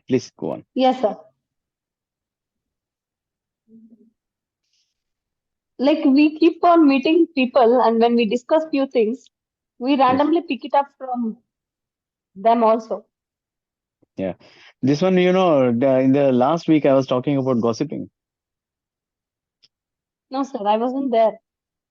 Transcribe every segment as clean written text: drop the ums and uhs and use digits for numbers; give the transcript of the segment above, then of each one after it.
Please go on. Yes, sir. Like we keep on meeting people, and when we discuss few things, we Yes. randomly pick it up from them also. Yeah. This one, in the last week I was talking about gossiping. No, sir, I wasn't there.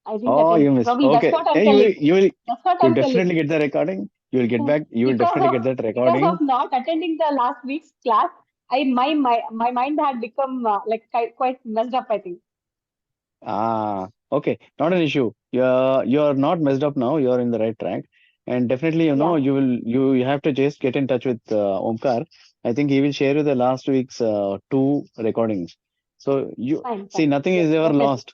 I didn't Oh, attend. you missed. Probably that's Okay. what I'm Hey, telling. you will That's what you I'm telling. definitely get the recording. You will get back. You will Because definitely of get that because of recording. not attending the last week's class, my mind had become like quite messed up, I think. Ah, okay. Not an issue. You're not messed up now. You're in the right track. And definitely, Yeah, you have to just get in touch with Omkar. I think he will share you the last week's two recordings. So you fine, see, fine. nothing Yes, is ever definitely. lost.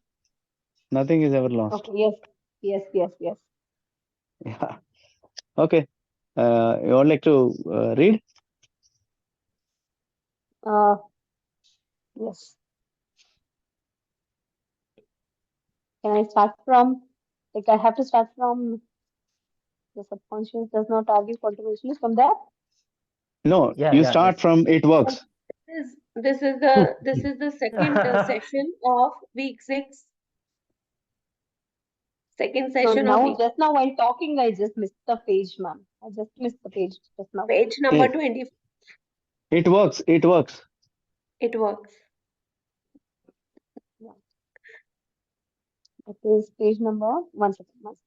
Nothing is ever lost. Okay, yes, yes, yes, yes. Yeah. Okay. You would like to read? Uh, yes. Can I start from, like, I have to start from the subconscious does not argue controversially from there? No, Yeah, you yeah, start that's from it So works. this is the second session of week 6, second So session of now, week, just now while talking, I just missed the page, ma'am. I just missed the page just now. page number Eh, 20. It works. It works. It works. Yeah. It is page number, one second, one second.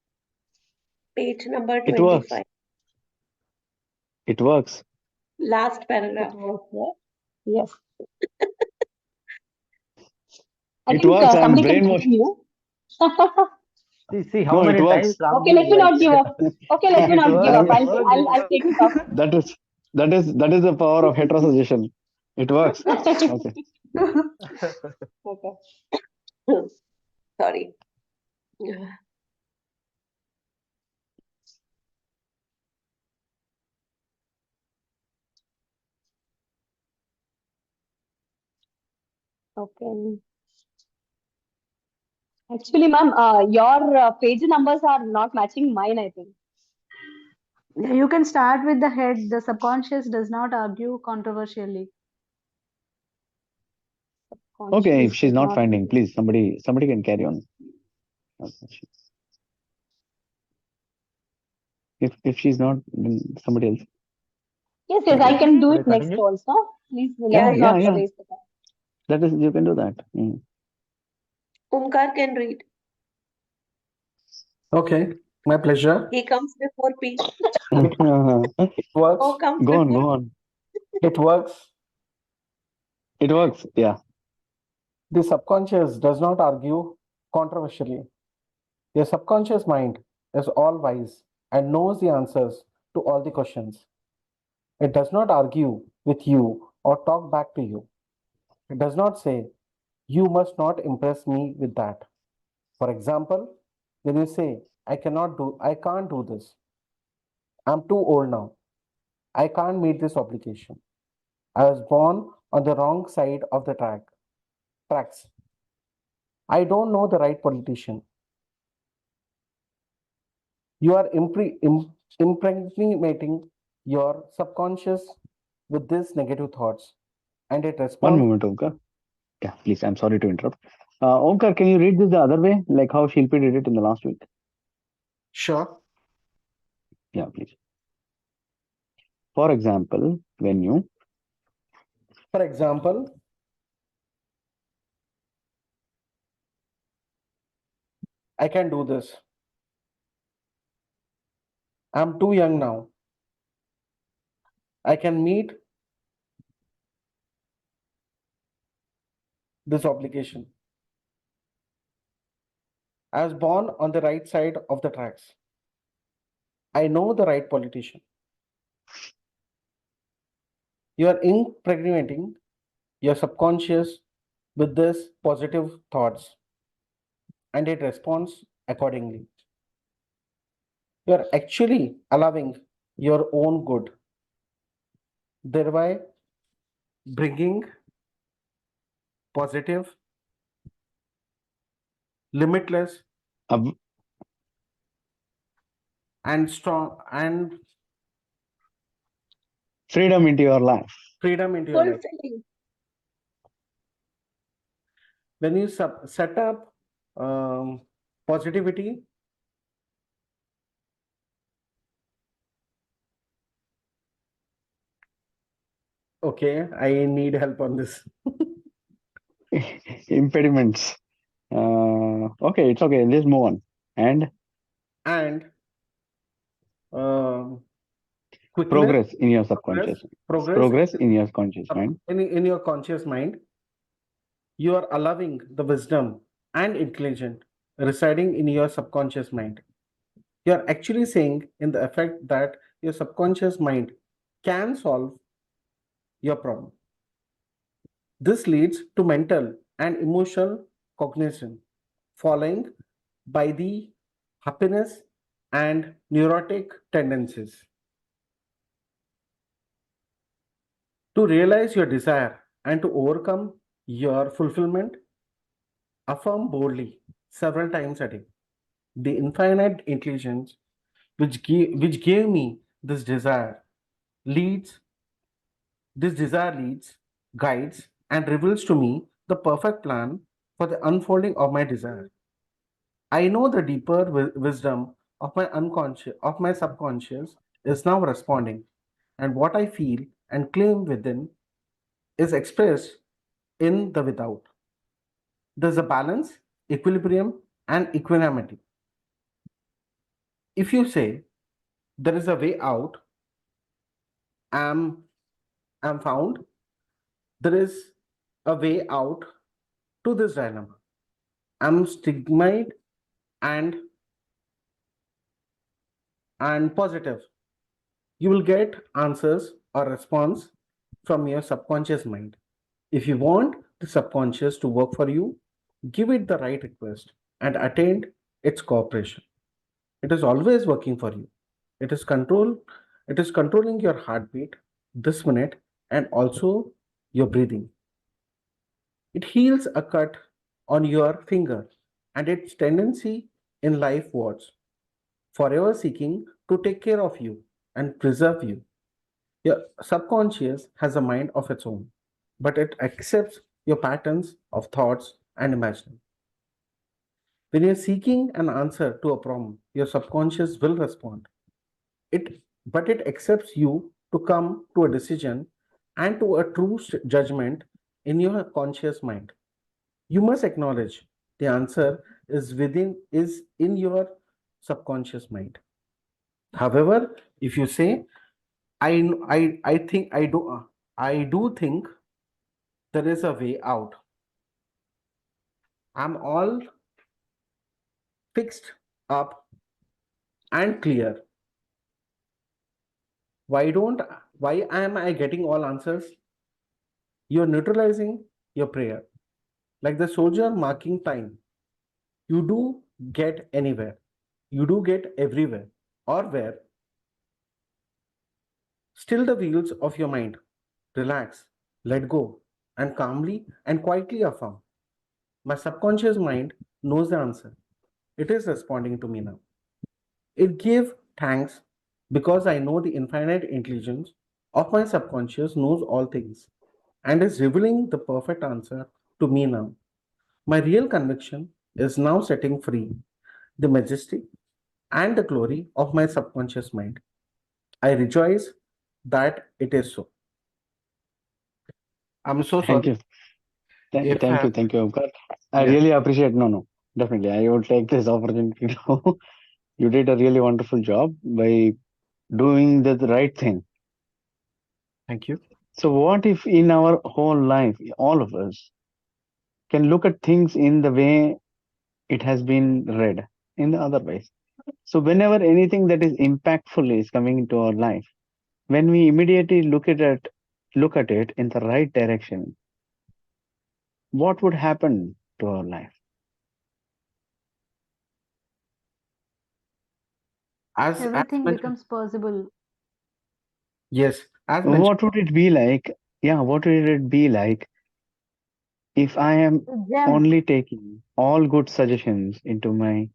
Page number It works. 25. It works. Last It paragraph. was there. Yes. I It think works. I'm somebody can brainwashed. continue. see how No, it many works. times Okay, Ramji let me like not give up. Okay, let me it not give works, up. it That, works, it I'll take works. it up. that is the power of heterosuggestion. It works. Okay. Okay. Sorry. Okay. Actually, ma'am, your page numbers are not matching mine, I think. You can start with the head. The subconscious does not argue controversially. Okay. If Conscious she's does not not finding, argue. please somebody can carry on. If she's not, then somebody else. Yes, yes, I Okay. can do Should I it next continue? also. Please Yeah, let's Yeah, not yeah, yeah. waste the time. That is, you can do that. Omkar can read. Okay, my pleasure. He comes before P. It works. O comes Go on, before. go on. It works. It works. Yeah. The subconscious does not argue controversially. Your subconscious mind is all wise and knows the answers to all the questions. It does not argue with you or talk back to you. It does not say, you must not impress me with that. For example, when you say, I can't do this. I'm too old now. I can't meet this obligation. I was born on the wrong side of the tracks. I don't know the right politician. You are impregnating your subconscious with these negative thoughts, and it One responds. moment, Omkar. Yeah, please. I'm sorry to interrupt. Omkar, can you read this the other way, like how Shilpi did it in the last week? Sure. Yeah, please. For example, when you. For example, I can do this. I'm too young now. I can meet this obligation. I was born on the right side of the tracks. I know the right politician. You are impregnating your subconscious with these positive thoughts, and it responds accordingly. You are actually allowing your own good, thereby bringing positive, limitless, Ab- and strong and Freedom into your life. freedom into your life. Fulfilling. When you set up positivity, okay, I need help on this. Impediments. Okay, it's okay. Let's move on. And And quickness, progress in your subconscious. Progress in your conscious mind. in your conscious mind, you are allowing the wisdom and intelligence residing in your subconscious mind. You are actually saying in the effect that your subconscious mind can solve your problem. This leads to mental and emotional cognition, following by the happiness and neurotic tendencies. To realize your desire and to overcome your fulfillment, affirm boldly several times a day. The infinite intelligence which gave me this desire leads, guides, and reveals to me the perfect plan for the unfolding of my desire. I know the deeper wisdom of my subconscious is now responding, and what I feel and claim within is expressed in the without. There's a balance, equilibrium, and equanimity. If you say there is a way out, am found, there is a way out to this dilemma. I'm stigmatized and positive. You will get answers or response from your subconscious mind. If you want the subconscious to work for you, give it the right request and attend its cooperation. It is always working for you. It is controlling your heartbeat this minute and also your breathing. It heals a cut on your finger and its tendency in life was forever seeking to take care of you and preserve you. Your subconscious has a mind of its own, but it accepts your patterns of thoughts and imagining. When you're seeking an answer to a problem, your subconscious will respond. But it accepts you to come to a decision and to a true judgment in your conscious mind. You must acknowledge the answer is in your subconscious mind. However, if you say, I think I do think there is a way out. I'm all fixed up and clear. Why am I getting all answers? You're neutralizing your prayer. Like the soldier marking time. You do get anywhere. You do get everywhere. Or where? Still the wheels of your mind. Relax, let go, and calmly and quietly affirm. My subconscious mind knows the answer. It is responding to me now. It gave thanks because I know the infinite intelligence of my subconscious knows all things and is revealing the perfect answer to me now. My real conviction is now setting free the majesty and the glory of my subconscious mind. I rejoice that it is so. I'm so Thank sorry. you. Thank If you, Omkar. I Yeah. really appreciate. No, definitely. I would take this opportunity to. You did a really wonderful job by doing the right thing. Thank you. So, what if in our whole life, all of us can look at things in the way it has been read, in the other ways? So, whenever anything that is impactful is coming into our life, when we immediately look at it in the right direction, what would happen to our life? As Everything mentioned, becomes possible. yes, as mentioned, What would it be like? Yeah, what would it be like if I am Gem. only taking all good suggestions into my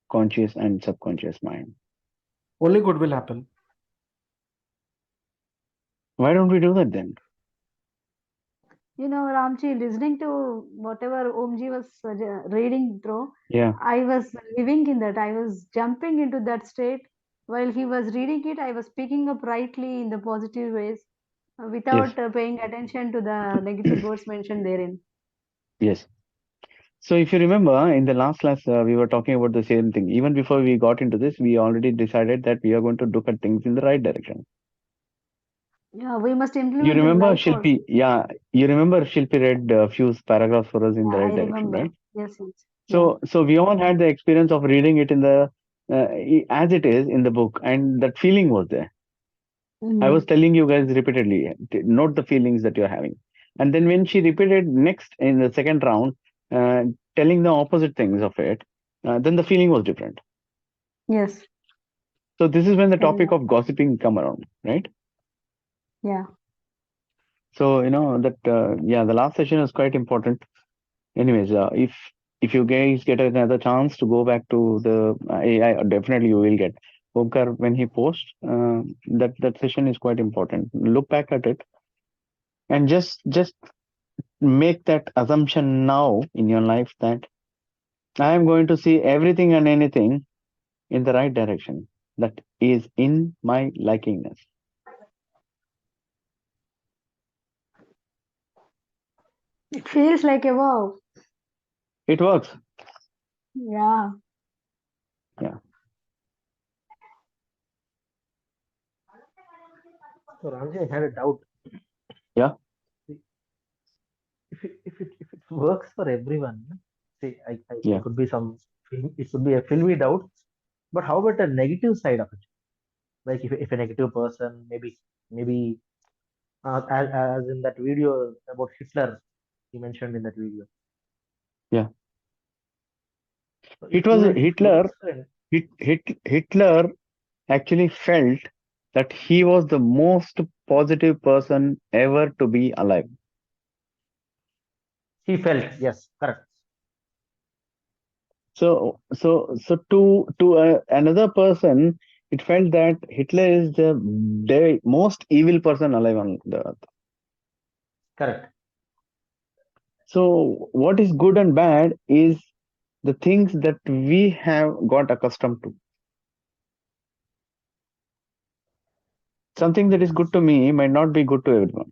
conscious and subconscious mind? only good will happen. Why don't we do that then? You know, Ramji, listening to whatever Omji was reading through, Yeah. I was living in that. I was jumping into that state. While he was reading it, I was picking up rightly in the positive ways without paying attention to the negative words mentioned therein. Yes. So if you remember, in the last class, we were talking about the same thing. Even before we got into this, we already decided that we are going to look at things in the right direction. Yeah, we must You implement in remember life also. Shilpi? Yeah, you remember Shilpi read a few paragraphs for us in the Yeah, right I direction, remember. right? Yes, yes. So we all had the experience of reading it in the as it is in the book, and that feeling was there. I was telling you guys repeatedly, note the feelings that you're having. And then when she repeated next in the second round, uh, telling the opposite things of it, then the feeling was different. Yes. So this is when the topic Exactly. of gossiping come around, right? Yeah. So that yeah, the last session is quite important. Anyways, if you guys get another chance to go back to the AI, definitely you will get. Omkar, when he posts, that session is quite important. Look back at it and just make that assumption now in your life that I am going to see everything and anything in the right direction that is in my likingness. It feels like a wow. It works. Yeah. Yeah. So Ramji, I had a doubt. Yeah. If it works for everyone, see, I Yeah. could be it could be a filmy doubt, but how about the negative side of it? Like if a negative person, maybe as in that video about Hitler, he mentioned in that video. Yeah. So It was even if your Hitler. friend, Hitler actually felt that he was the most positive person ever to be alive. he felt, yes, correct. So to another person, it felt that Hitler is the most evil person alive on the earth. Correct. So what is good and bad is the things that we have got accustomed to. Something that is good to me might not be good to everyone.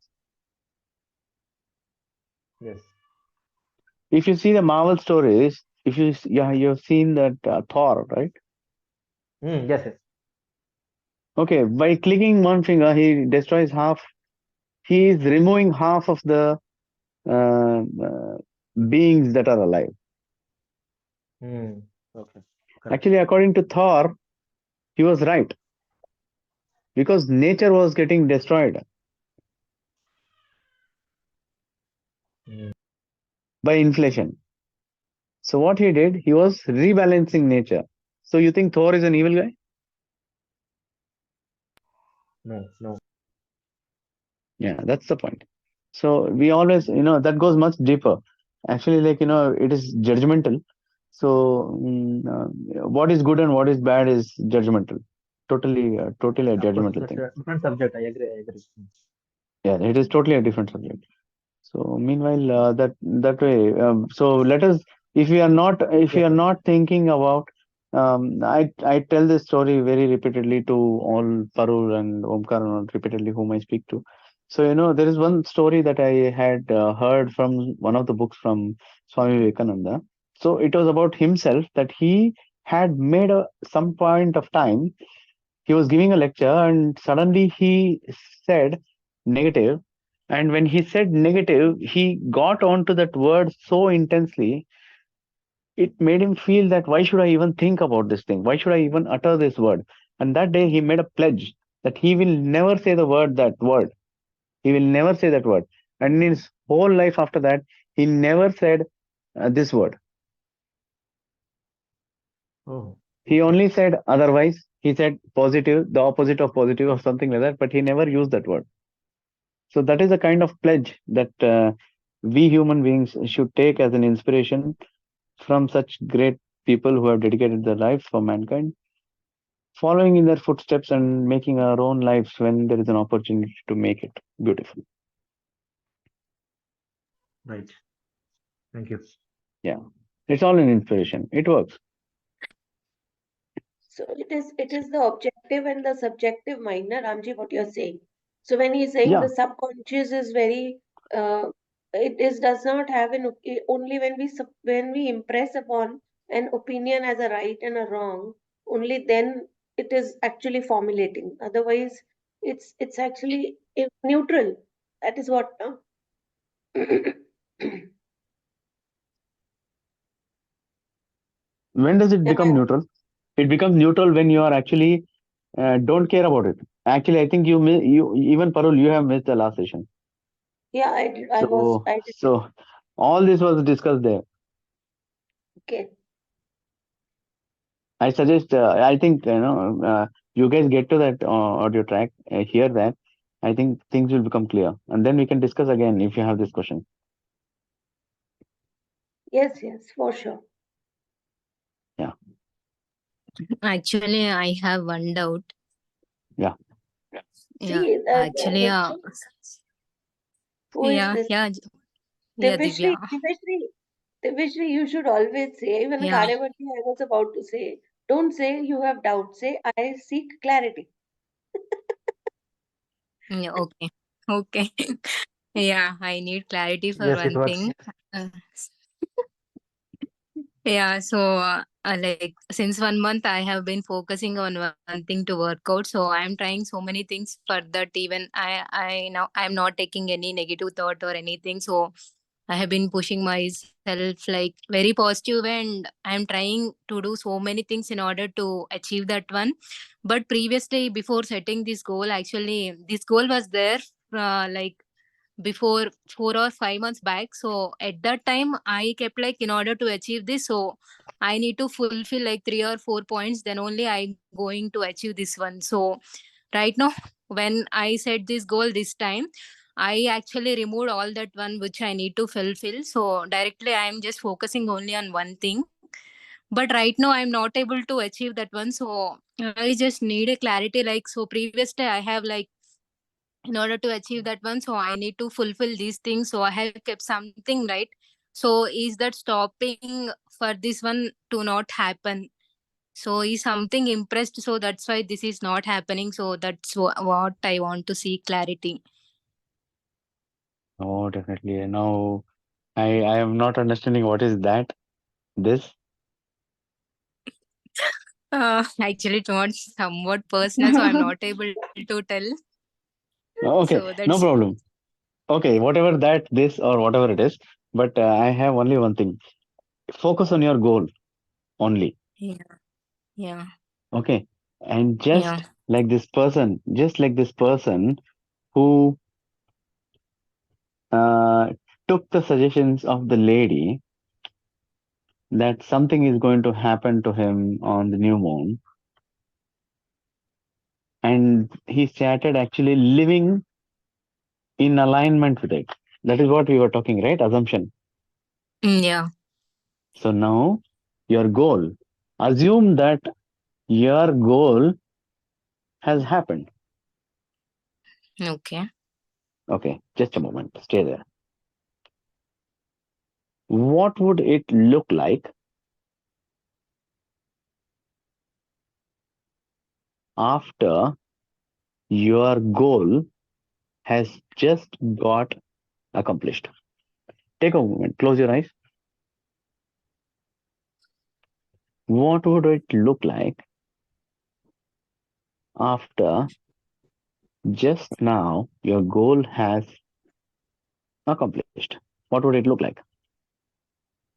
Yes. If you see the Marvel stories, you've seen that Thor, right? Yes, yes. Okay, by clicking one finger, he destroys half. He is removing half of the beings that are alive. Okay. Correct. Actually, according to Thor, he was right because nature was getting destroyed by inflation. So what he did, he was rebalancing nature. So you think Thor is an evil guy? No. Yeah, that's the point. So we always, that goes much deeper. Actually, it is judgmental. So what is good and what is bad is judgmental. Totally a Of course, judgmental that's thing. a different subject. I agree. Yeah, it is totally a different subject. So meanwhile, that way, so let us, if we are Yes. not thinking about, I tell this story very repeatedly to all Parul and Omkar and repeatedly whom I speak to. So there is one story that I had heard from one of the books from Swami Vivekananda. So it was about himself that he had made some point of time. He was giving a lecture and suddenly he said negative. And when he said negative, he got onto that word so intensely, it made him feel that why should I even think about this thing? Why should I even utter this word? And that day he made a pledge that he will never say that word. He will never say that word. And in his whole life after that, he never said this word. Oh. He only said otherwise. He said positive, the opposite of positive or something like that, but he never used that word. So that is a kind of pledge that we human beings should take as an inspiration from such great people who have dedicated their lives for mankind. following in their footsteps and making our own lives when there is an opportunity to make it beautiful. Right. Thank you. It's all an inspiration. It works. So it is the objective and the subjective mind, na, Ramji, what you're saying. So when he's saying Yeah. the subconscious is very it is does not have only when when we impress upon an opinion as a right and a wrong, only then it is actually formulating. Otherwise, it's actually neutral. That is what, no? When does it Am become I- neutral? It becomes neutral when you are actually don't care about it. Actually, I think you even Parul, you have missed the last session. Yeah, I did. So all this was discussed there. Okay. I suggest, I think, you guys get to that audio track, hear that. I think things will become clear. And then we can discuss again if you have this question. Yes, for sure. Actually, I have one doubt. Yeah. Yeah, See, actually, who is yeah, this? yeah, yeah, Divishri, Divya. Divishri, you should always say, even Yeah. Karyavati, I was about to say, don't say you have doubt, say I seek clarity. Yeah, okay. Okay. Yeah, I need clarity for Yes, it one works. thing. Uh, yeah, so like since 1 month, I have been focusing on one thing to work out. So I'm trying so many things for that. Even I now I'm not taking any negative thought or anything. So I have been pushing myself like very positive, and I'm trying to do so many things in order to achieve that one. But previously, before setting this goal, actually, this goal was there like before 4 or 5 months back. So at that time, I kept like in order to achieve this, so I need to fulfill like 3 or 4 points, then only I'm going to achieve this one. So right now, when I set this goal this time, I actually removed all that one which I need to fulfill. So directly I'm just focusing only on one thing. But right now I'm not able to achieve that one. So I just need a clarity. Like so previously I have like in order to achieve that one, so I need to fulfill these things. So I have kept something, right? So is that stopping for this one to not happen? So is something impressed, so that's why this is not happening. So that's what I want to see clarity. Oh, definitely. Now, I am not understanding what is that, this. Actually it was somewhat personal, so I'm not able to tell. Okay, So no that's problem. Okay, whatever that, this, or whatever it is. But I have only one thing. Focus on your goal only. yeah, yeah, Okay. And yeah. just like this person who uh, took the suggestions of the lady that something is going to happen to him on the new moon, and he started actually living in alignment with it. That is what we were talking, right? Assumption. Yeah. So now your goal, assume that your goal has happened. Okay. Okay, just a moment. Stay there. What would it look like after your goal has just got accomplished? Take a moment, close your eyes. What would it look like after just now your goal has accomplished? What would it look like?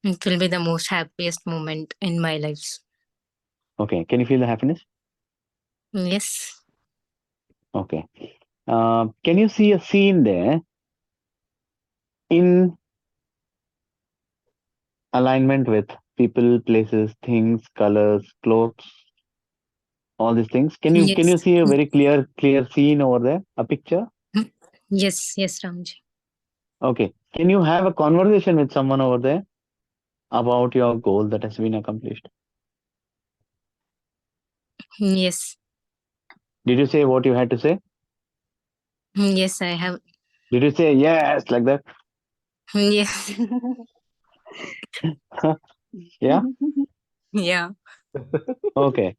It will be the most happiest moment in my life. Okay, can you feel the happiness? Yes. Okay. Can you see a scene there in alignment with people, places, things, colors, clothes, all these things? Can you Yes. see a very clear scene over there, a picture? Yes, yes, Ramji. Okay. Can you have a conversation with someone over there about your goal that has been accomplished? Yes. Did you say what you had to say? Yes, I have. Did you say yes like that? Yes. Yeah. Yeah. Okay.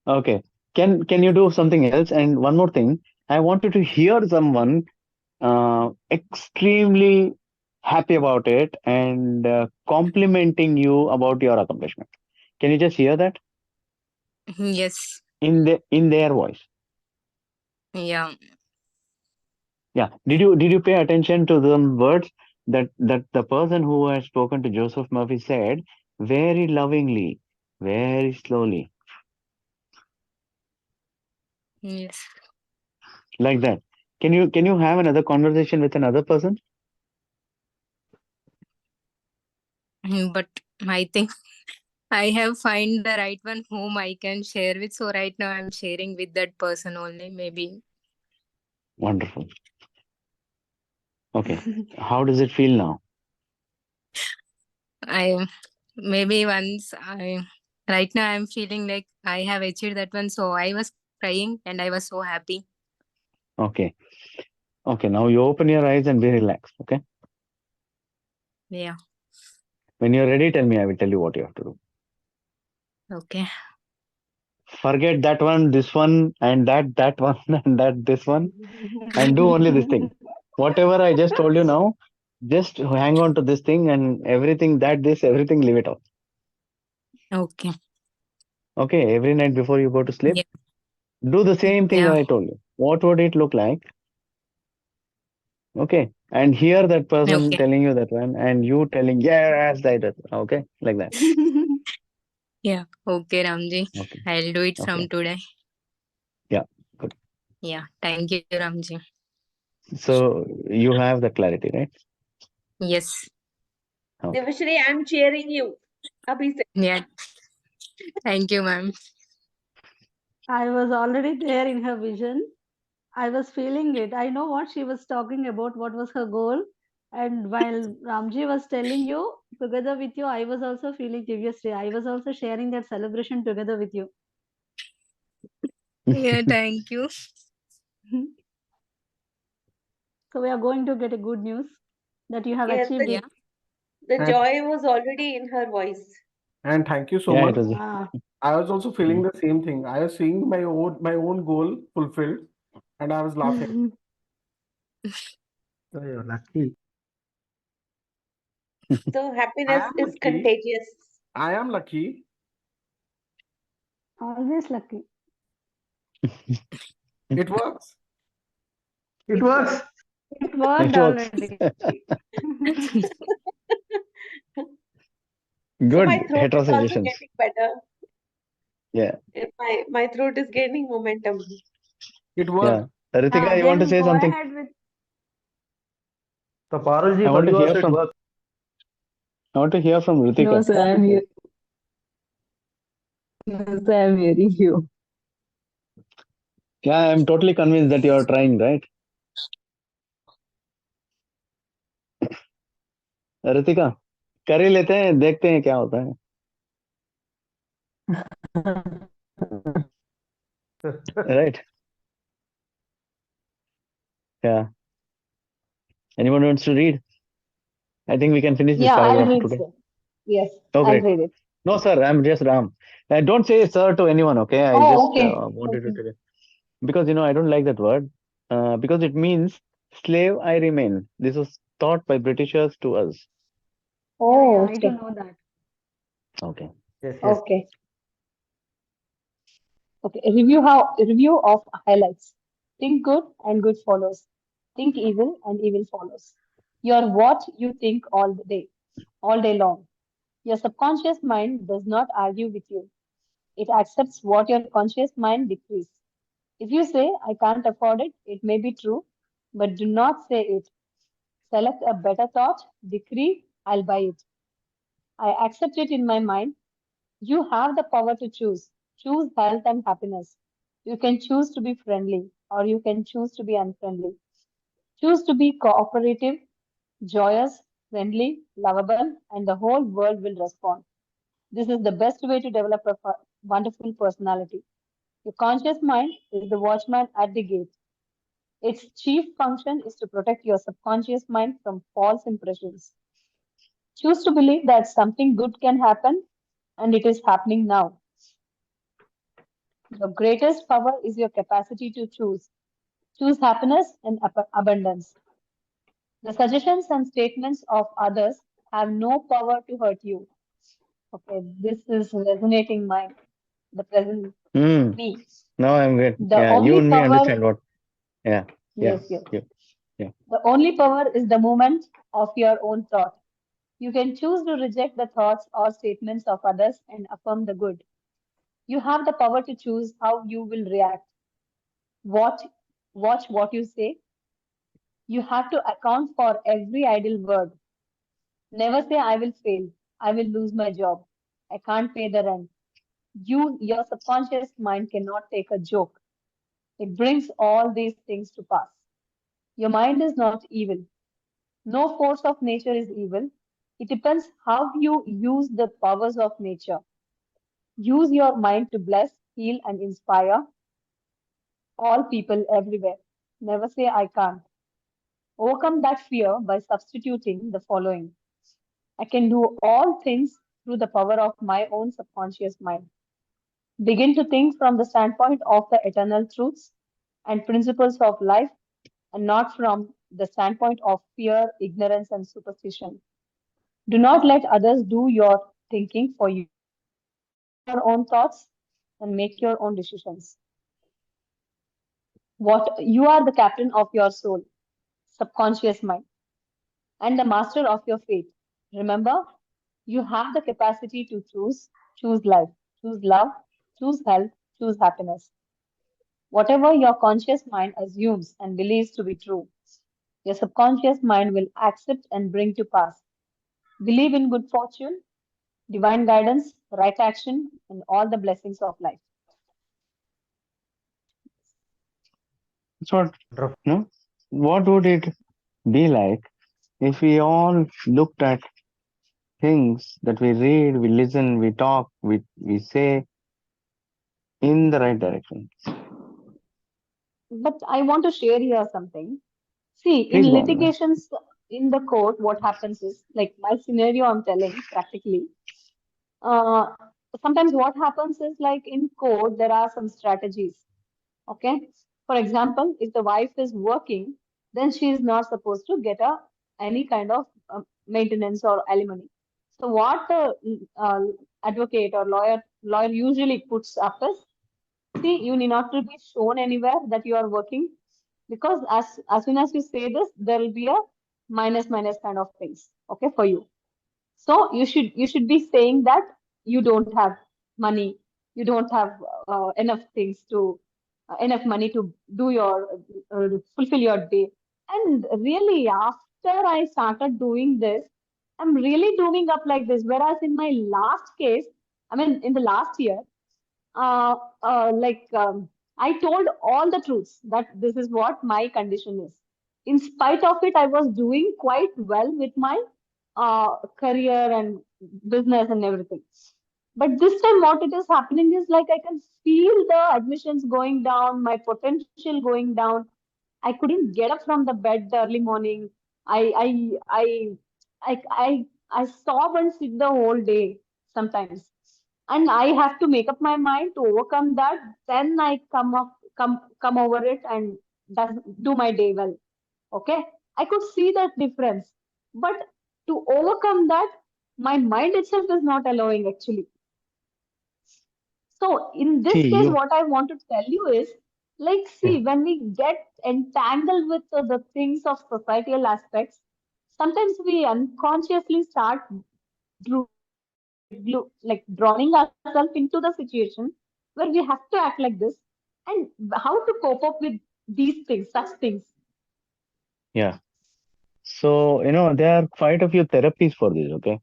Okay. Can you do something else? And one more thing, I want you to hear someone extremely happy about it and complimenting you about your accomplishment. Can you just hear that Yes. in their voice? Yeah. Yeah. Did you pay attention to the words that the person who has spoken to Joseph Murphy said very lovingly, very slowly, Yes. like that? Can you have another conversation with another person? But I think I have find the right one whom I can share with. So right now I'm sharing with that person only. Maybe Wonderful. Okay. How does it feel now? I maybe once I right now I'm feeling like I have achieved that one. So I was crying and I was so happy. Okay. Okay. Now you open your eyes and be relaxed. Okay. Yeah. When you're ready, tell me. I will tell you what you have to do. Okay. Forget that one, this one, and that one, and this one, and do only this thing. Whatever I just told you now, just hang on to this thing and everything everything, leave it out. Okay. Okay. Every night before you go to sleep, Yeah. do the same thing that Yeah. I told you. What would it look like? Okay. And hear that person Okay. telling you that one, and you telling, yes, that. Okay. Like that. Yeah. Okay, Ramji. Okay. I'll do it Okay. from today. Yeah. Good. Yeah. Thank you, Ramji. So you have the clarity, right? Yes. Okay. Devashri, I'm cheering you. Abhi se. Yeah. Thank you, ma'am. I was already there in her vision. I was feeling it. I know what she was talking about, what was her goal. And while Ramji was telling you, together with you, I was also feeling previously. I was also sharing that celebration together with you. Yeah. Thank you. So we are going to get a good news that you have Yes, achieved Yeah. it. the And, joy was already in her voice. and thank you so Yeah, much. it was. Ah, I was also feeling the same thing. I was seeing my own goal fulfilled, and I was laughing. So you're lucky. So I happiness am is lucky. contagious. I am lucky. always lucky. It works. It works. It worked It works. already. So my Good throat is hetero also suggestions. getting better. Yeah. My throat is gaining momentum. It Yeah. worked. Ritika, you want to Then say go something? ahead with So Parulji, I for want to you hear also it from works. I want to hear from No, Ritika. sir, no, sir, I'm hearing you. Yeah, I'm totally convinced that you're trying, right? Ritika कर ही लेते हैं, देखते हैं क्या होता है. Right? Yeah. Anyone wants to read? I think we can finish this Yeah, I'll paragraph read, today. sir. Yes, Oh, I'll great. read it. No, sir, I'm just Ram. Don't say sir to anyone, okay? I Oh, just okay. wanted to Okay. tell you. Because, I don't like that word. Because it means slave I remain. This was taught by Britishers to us. yeah, Oh, I do okay. know that. Okay. Yes, yes. Okay. Okay. Review of highlights. Think good and good follows. Think evil and evil follows. You're what you think all day long. Your subconscious mind does not argue with you. It accepts what your conscious mind decrees. If you say, I can't afford it, it may be true, but do not say it. Select a better thought, decree, I'll buy it. I accept it in my mind. You have the power to choose. Choose health and happiness. You can choose to be friendly or you can choose to be unfriendly. Choose to be cooperative, joyous, friendly, lovable, and the whole world will respond. This is the best way to develop a wonderful personality. Your conscious mind is the watchman at the gate. Its chief function is to protect your subconscious mind from false impressions. Choose to believe that something good can happen and it is happening now. Your greatest power is your capacity to choose. Choose happiness and abundance. The suggestions and statements of others have no power to hurt you. Okay, this is resonating my the present Hmm. me. Now I'm good. The Yeah, you only and me power, understand what. Yeah, yeah, yes, yes. yeah, yeah. The only power is the moment of your own thought. You can choose to reject the thoughts or statements of others and affirm the good. You have the power to choose how you will react. Watch, watch what you say. You have to account for every idle word. Never say, I will fail. I will lose my job. I can't pay the rent. Your subconscious mind cannot take a joke. It brings all these things to pass. Your mind is not evil. No force of nature is evil. It depends how you use the powers of nature. Use your mind to bless, heal, and inspire all people everywhere. Never say, I can't. Overcome that fear by substituting the following: I can do all things through the power of my own subconscious mind. Begin to think from the standpoint of the eternal truths and principles of life and not from the standpoint of fear, ignorance, and superstition. Do not let others do your thinking for you. Think your own thoughts and make your own decisions. What you are the captain of your soul, subconscious mind, and the master of your fate. Remember, you have the capacity to choose life, choose love, choose health, choose happiness. Whatever your conscious mind assumes and believes to be true, your subconscious mind will accept and bring to pass. Believe in good fortune, divine guidance, right action, and all the blessings of life. That's what. Wonderful. No, what would it be like if we all looked at things that we read, we listen, we talk, we say in the right direction? But I want to share here something. See, Please in go on. litigations in the court, what happens is like my scenario I'm telling practically. Uh, Sometimes what happens is like in court, there are some strategies. Okay. For example, if the wife is working, then she is not supposed to get any kind of maintenance or alimony. So what the advocate or lawyer usually puts up is, see, you need not to be shown anywhere that you are working, because as soon as you say this, there will be a minus minus kind of things, okay, for you. So you should be saying that you don't have money, you don't have enough things to enough money to do your fulfill your day. And really, after I started doing this, I'm really doing up like this. Whereas in my last case, I mean, in the last year, uh, I told all the truths that this is what my condition is. In spite of it, I was doing quite well with my career and business and everything. But this time, what it is happening is like I can feel the admissions going down, my potential going down. I couldn't get up from the bed early morning. I I I I stop and sit the whole day sometimes, and I have to make up my mind to overcome that. Then I come over it and do my day well. Okay, I could see that difference, but to overcome that, my mind itself is not allowing actually. So in this See, case, you. what I want to tell you is, like, Yeah. see, when we get entangled with the things of societal aspects, sometimes we unconsciously start like drawing ourselves into the situation where we have to act like this, and how to cope up with these things, such things. Yeah. So, there are quite a few therapies for this, okay?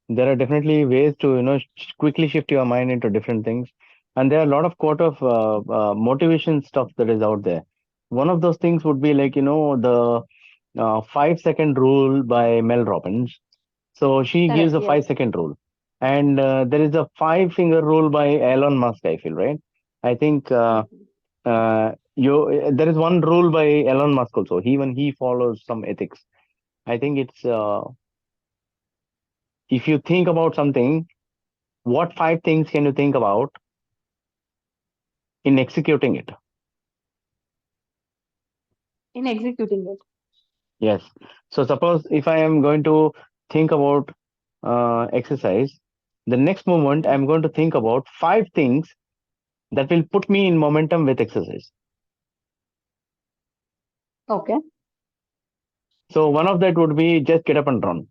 There are definitely ways to, quickly shift your mind into different things. And there are a lot of quote of motivation stuff that is out there. One of those things would be like, the 5 second rule by Mel Robbins. So she gives Correct, a yes. 5 second rule. And there is a 5 finger rule by Elon Musk, I feel, right? I think there is one rule by Elon Musk also. Even he follows some ethics. I think it's if you think about something, what 5 things can you think about in executing it? In executing it. Yes. So suppose if I am going to think about exercise, the next moment I'm going to think about 5 things that will put me in momentum with exercise. Okay. So one of that would be just get up and run.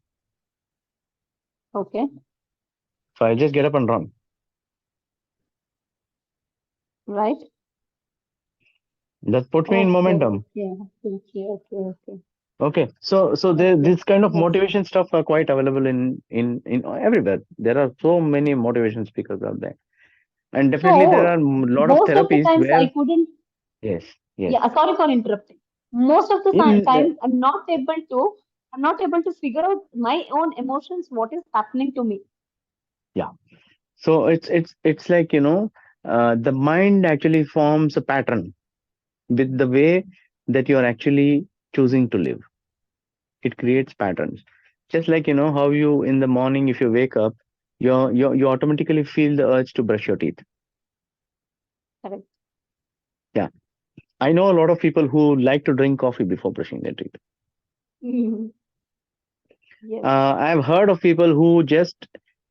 Okay. So I just get up and run. Right. That puts me in Okay. momentum. Yeah. Okay. Okay. Okay. Okay. So Okay. this kind of Yes. motivation stuff are quite available in everywhere. There are so many motivation speakers out there. And definitely there are So a lot of most of the therapies times I where couldn't. yes, yes. Yeah. Sorry for interrupting. Most of the In the, times I'm not able to figure out my own emotions. What is happening to me? yeah. So it's like, the mind actually forms a pattern with the way that you are actually choosing to live. It creates patterns. Just like, how you in the morning, if you wake up, you automatically feel the urge to brush your teeth. Correct. Yeah. I know a lot of people who like to drink coffee before brushing their teeth. Yes. I've heard of people who just,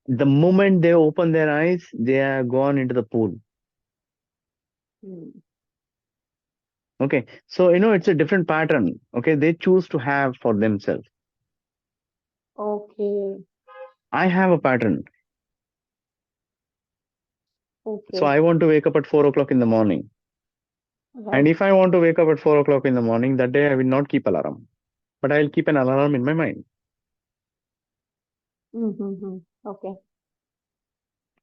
the moment they open their eyes, they are gone into the pool. Mm. Okay. So, it's a different pattern. Okay. They choose to have for themselves. Okay. I have a pattern. Okay. So I want to wake up at 4 o'clock in the morning. Right. And if I want to wake up at 4 o'clock in the morning, that day I will not keep alarm, but I'll keep an alarm in my mind. Mm-hmm. Okay.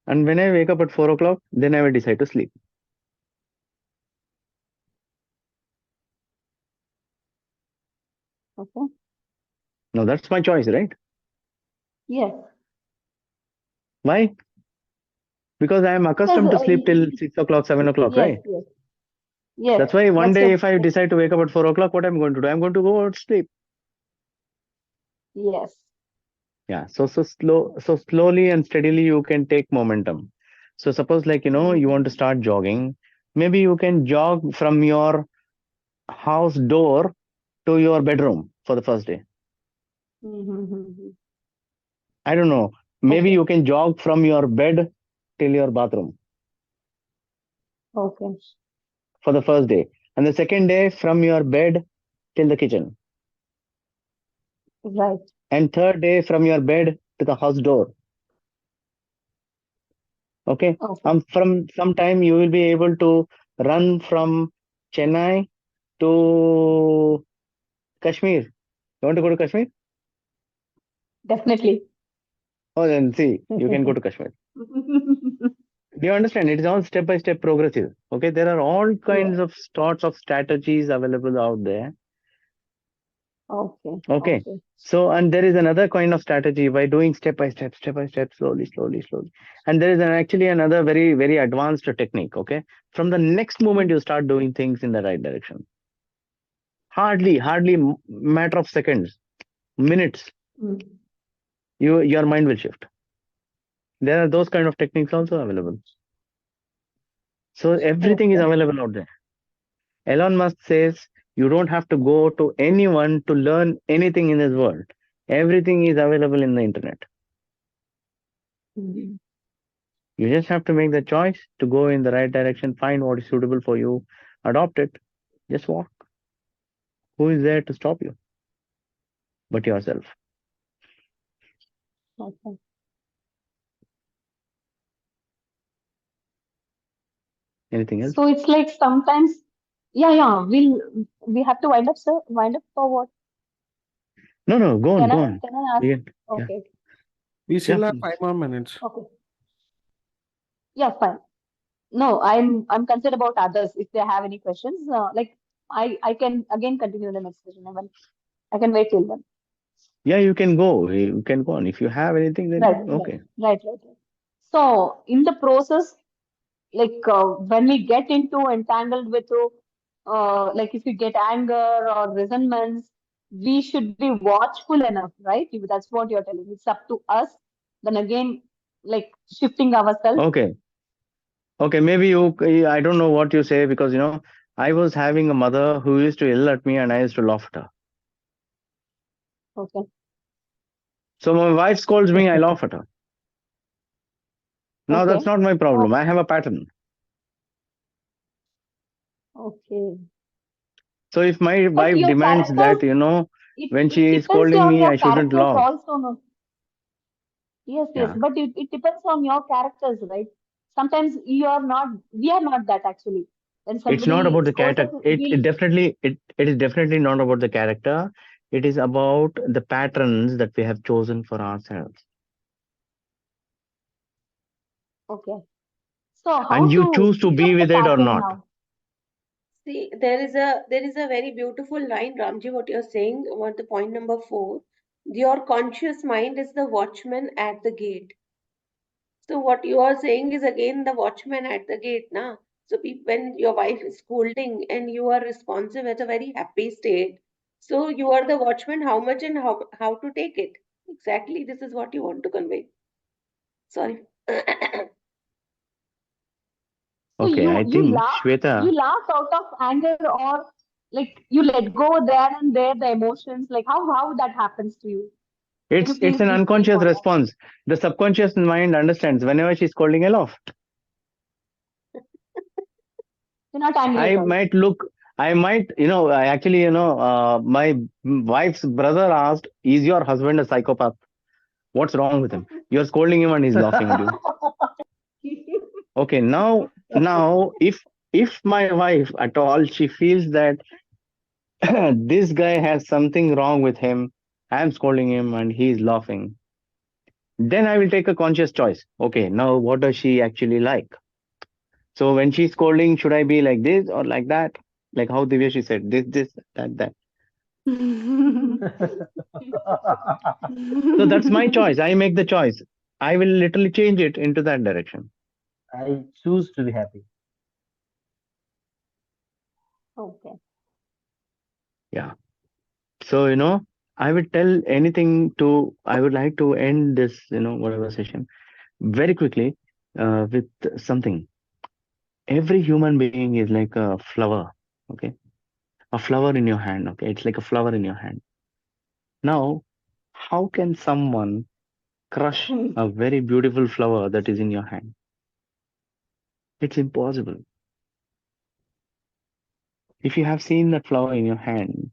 And when I wake up at 4 o'clock, then I will decide to sleep. Okay. Now that's my choice, right? Yes. Why? Because I am Because accustomed to sleep till 6 o'clock, 7 o'clock, yes, right? yes, yes. That's why one That's day your if I decide to wake up at 4 o'clock, what I'm going to do? I'm going to go out sleep. yes. Yeah. So slowly and steadily you can take momentum. So suppose like, you want to start jogging, maybe you can jog from your house door to your bedroom for the first day. Mm-hmm. I don't know. Maybe Okay. you can jog from your bed till your bathroom Okay. for the first day. And the second day from your bed till the kitchen. Right. And third day from your bed to the house door. Okay. Okay. From some time you will be able to run from Chennai to Kashmir. You want to go to Kashmir? Definitely. Oh, then see, you can go to Kashmir. Do you understand? It is all step by step progressive. Okay. There are all kinds Yeah. of sorts of strategies available out there. Okay. Okay. Okay. So, and there is another kind of strategy by doing step by step, slowly, slowly, slowly. And there is actually another very, very advanced technique. Okay. From the next moment you start doing things in the right direction. Hardly matter of seconds, minutes, Mm. your mind will shift. There are those kind of techniques also available. So everything is Okay. available out there. Elon Musk says you don't have to go to anyone to learn anything in this world. Everything is available in the internet. Mm. You just have to make the choice to go in the right direction, find what is suitable for you, adopt it, just walk. Who is there to stop you but yourself? Okay. Anything else? So it's like sometimes, yeah. We have to wind up, sir. Wind up for what? No, go on, Can go I on. can I ask? Yeah, yeah, Okay. We yeah, still have please. 5 more minutes. Okay. Yeah, fine. No, I'm concerned about others if they have any questions. Like I can again continue the next session. I can wait till then. Yeah, you can go. You can go on. If you have anything, Right, then okay. right. So in the process, like when we get into entangled with like if you get anger or resentments, we should be watchful enough, right? If that's what you're telling. It's up to us. Then again, like shifting ourselves. Okay. Okay, maybe I don't know what you say because, I was having a mother who used to yell at me and I used to laugh at her. Okay. So my wife scolds me, I laugh at her. Now that's Okay. not my problem. I have a pattern. Okay. So if my But wife your demands that, characters, when it she is depends scolding on me, your I shouldn't characters laugh. also, no? Yes, yes. Yeah. But it depends on your characters, right? Sometimes we are not that actually. When It's not somebody about the scolds us, character. It is definitely not about the character. It is about the patterns that we have chosen for ourselves. okay. So And how you to choose to pick up be the with it or pattern not. now? See, there is a very beautiful line, Ramji, what you're saying, what the point number 4. Your conscious mind is the watchman at the gate. So what you are saying is again the watchman at the gate, na? So when your wife is scolding and you are responsive at a very happy state, so you are the watchman, how much and how to take it. Exactly, this is what you want to convey. Sorry. So Okay, I think Shweta, you laugh out of anger, or like you let go there and there the emotions. Like how that happens to you? Can you it's please an give brief unconscious on that? response. The subconscious mind understands whenever she's scolding, I laugh. You're not angry I at all. might look, I might, I actually, my wife's brother asked, "Is your husband a psychopath? What's wrong with him? You're scolding him and he's laughing at you." Okay, now if my wife at all she feels that this guy has something wrong with him, I'm scolding him and he's laughing, then I will take a conscious choice. Okay, now what does she actually like? So when she's scolding, should I be like this or like that? Like how Divya she said, this, that, that. So that's my choice. I make the choice. I will literally change it into that direction. I choose to be happy. Okay. Yeah. So, I would tell anything I would like to end this, whatever session very quickly with something. Every human being is like a flower, okay? A flower in your hand, okay? It's like a flower in your hand. Now, how can someone crush a very beautiful flower that is in your hand? It's impossible. If you have seen that flower in your hand,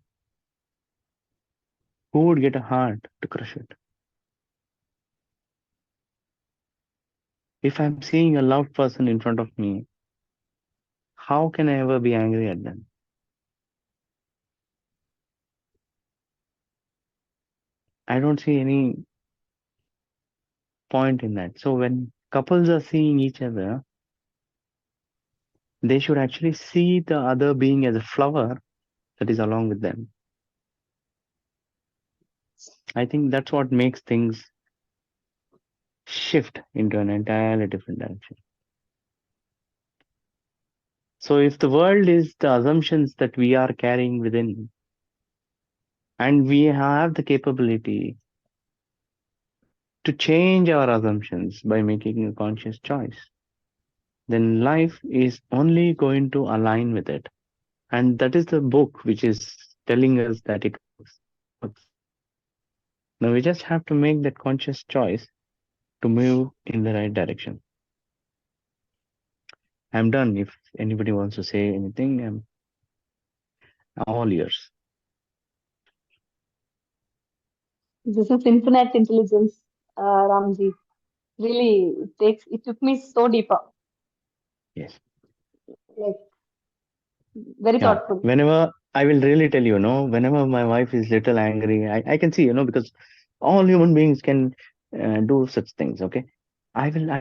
who would get a heart to crush it? If I'm seeing a loved person in front of me, how can I ever be angry at them? I don't see any point in that. So when couples are seeing each other, they should actually see the other being as a flower that is along with them. I think that's what makes things shift into an entirely different direction. So if the world is the assumptions that we are carrying within, and we have the capability to change our assumptions by making a conscious choice, then life is only going to align with it. And that is the book which is telling us that it works. Now we just have to make that conscious choice to move in the right direction. I'm done. If anybody wants to say anything, I'm all ears. This is infinite intelligence, Ramji. Really, it took me so deeper. Yes. Like very Yeah. thoughtful. Whenever I will really tell you, whenever my wife is little angry, I can see, because all human beings can do such things. Okay. I will